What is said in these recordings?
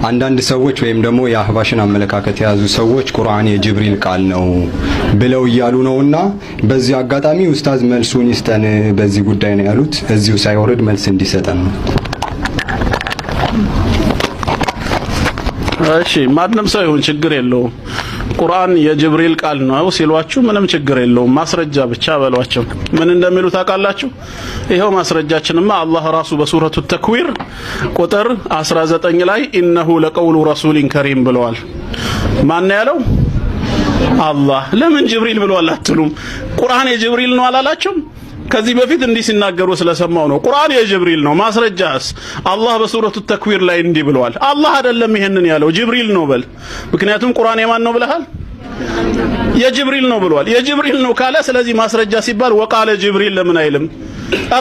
አንዳንድ ሰዎች ወይም ደግሞ የአህባሽን አመለካከት የያዙ ሰዎች ቁርአን የጅብሪል ቃል ነው ብለው እያሉ ነውና በዚህ አጋጣሚ ኡስታዝ መልሱን ይስጠን በዚህ ጉዳይ ነው ያሉት። እዚሁ ሳይወርድ መልስ እንዲሰጠን ነው። እሺ ማንም ሰው ይሁን ችግር የለውም። ቁርአን የጅብሪል ቃል ነው ሲሏችሁ ምንም ችግር የለውም። ማስረጃ ብቻ በሏቸው። ምን እንደሚሉ ታውቃላችሁ? ይሄው ማስረጃችንማ አላህ ራሱ በሱረቱ ተክዊር ቁጥር 19 ላይ ኢነሁ ለቀውሉ ረሱሊን ከሪም ብለዋል። ማን ያለው? አላህ። ለምን ጅብሪል ብለዋል አትሉም? ቁርአን የጅብሪል ነው አላላችሁም? ከዚህ በፊት እንዲህ ሲናገሩ ስለሰማው ነው። ቁርአን የጅብሪል ነው። ማስረጃስ? አላህ በሱረቱ ተክዊር ላይ እንዲህ ብለዋል። አላህ አይደለም ይሄንን ያለው ጅብሪል ነው በል። ምክንያቱም ቁርአን የማን ነው ብለሃል? የጅብሪል ነው ብለዋል። የጅብሪል ነው ካለ ስለዚህ ማስረጃ ሲባል ወቃለ ጅብሪል ለምን አይልም?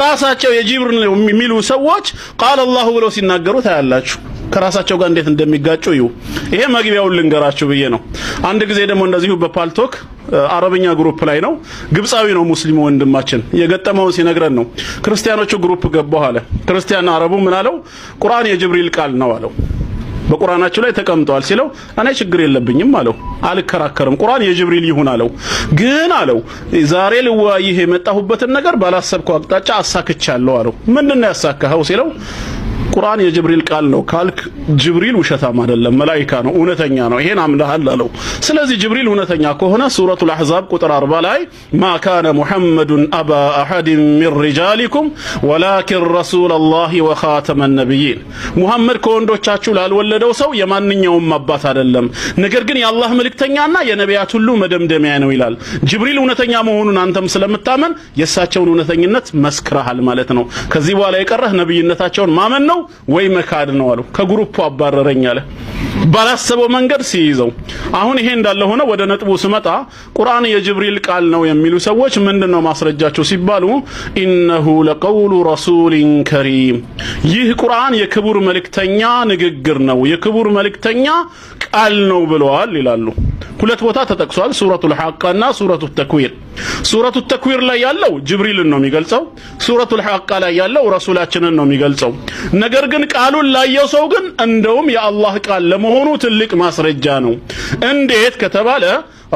ራሳቸው የጅብሪል ነው የሚሉ ሰዎች ቃል አላህ ብለው ሲናገሩ ታያላችሁ። ከራሳቸው ጋር እንዴት እንደሚጋጩ እዩ። ይሄ መግቢያውን ልንገራችሁ ብዬ ነው። አንድ ጊዜ ደግሞ እንደዚሁ በፓልቶክ አረብኛ ግሩፕ ላይ ነው፣ ግብጻዊ ነው ሙስሊም ወንድማችን የገጠመውን ሲነግረን ነው። ክርስቲያኖቹ ግሩፕ ገባው አለ። ክርስቲያን አረቡ ምን አለው? ቁርአን የጅብሪል ቃል ነው አለው። በቁርአናችሁ ላይ ተቀምጧል ሲለው እኔ ችግር የለብኝም አለው። አልከራከርም፣ ቁርአን የጅብሪል ይሁን አለው። ግን አለው ዛሬ ልወያይህ የመጣሁበትን ነገር ባላሰብከው አቅጣጫ አሳክቻለሁ አለው። ምንድነው ያሳካኸው ሲለው ቁርአን የጅብሪል ቃል ነው ካልክ ጅብሪል ውሸታም አይደለም፣ መላእክት ነው፣ እውነተኛ ነው። ይሄን አምነሃል አለው። ስለዚህ ጅብሪል እውነተኛ ከሆነ ሱረቱል አሕዛብ ቁጥር 40 ላይ ማ ካነ ሙሐመዱን አባ አሐድ ሚን ሪጃሊኩም ወላኪን ረሱለላሂ ወኻተመ ነቢይን፣ ሙሐመድ ከወንዶቻችሁ ላልወለደው ሰው የማንኛውም አባት አይደለም፣ ነገር ግን የአላህ መልእክተኛና የነቢያት ሁሉ መደምደሚያ ነው ይላል። ጅብሪል እውነተኛ መሆኑን አንተም ስለምታመን የእሳቸውን እውነተኝነት መስክረሃል ማለት ነው። ከዚህ በኋላ የቀረህ ነብይነታቸውን ማመን ነው ወይ መካድ ነው አለው። ከግሩፑ አባረረኝ አለ ባላሰበው መንገድ ሲይዘው። አሁን ይሄ እንዳለ ሆነ ወደ ነጥቡ ስመጣ ቁርአን የጅብሪል ቃል ነው የሚሉ ሰዎች ምንድነው ማስረጃቸው ሲባሉ ኢነሁ ለቀውሉ ረሱሊን ከሪም፣ ይህ ቁርአን የክቡር መልእክተኛ ንግግር ነው፣ የክቡር መልእክተኛ ቃል ነው ብለዋል ይላሉ። ሁለት ቦታ ተጠቅሷል፣ ሱረቱል ሐቃና ሱረቱ ተክዊር። ሱረቱ ተክዊር ላይ ያለው ጅብሪልን ነው የሚገልጸው፣ ሱረቱል ሐቃ ላይ ያለው ረሱላችንን ነው የሚገልጸው። ነገር ግን ቃሉን ላየው ሰው ግን እንደውም የአላህ ቃል ለመሆኑ ትልቅ ማስረጃ ነው። እንዴት ከተባለ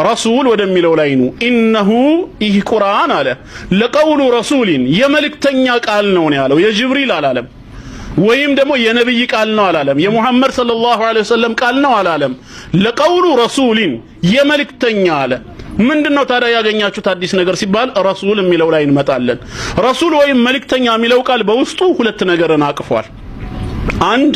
ረሱል ወደሚለው ላይ ነው። ኢነሁ ይህ ቁርአን አለ ለቀውሉ ረሱሊን የመልእክተኛ ቃል ነው ያለው፣ የጅብሪል አላለም። ወይም ደግሞ የነብይ ቃል ነው አላለም። የሙሐመድ ሰለላሁ ዐለይሂ ወሰለም ቃል ነው አላለም። ለቀውሉ ረሱሊን የመልእክተኛ አለ። ምንድነው ታዲያ ያገኛችሁት አዲስ ነገር ሲባል ረሱል የሚለው ላይ እንመጣለን። ረሱል ወይም መልእክተኛ የሚለው ቃል በውስጡ ሁለት ነገርን አቅፏል። አንድ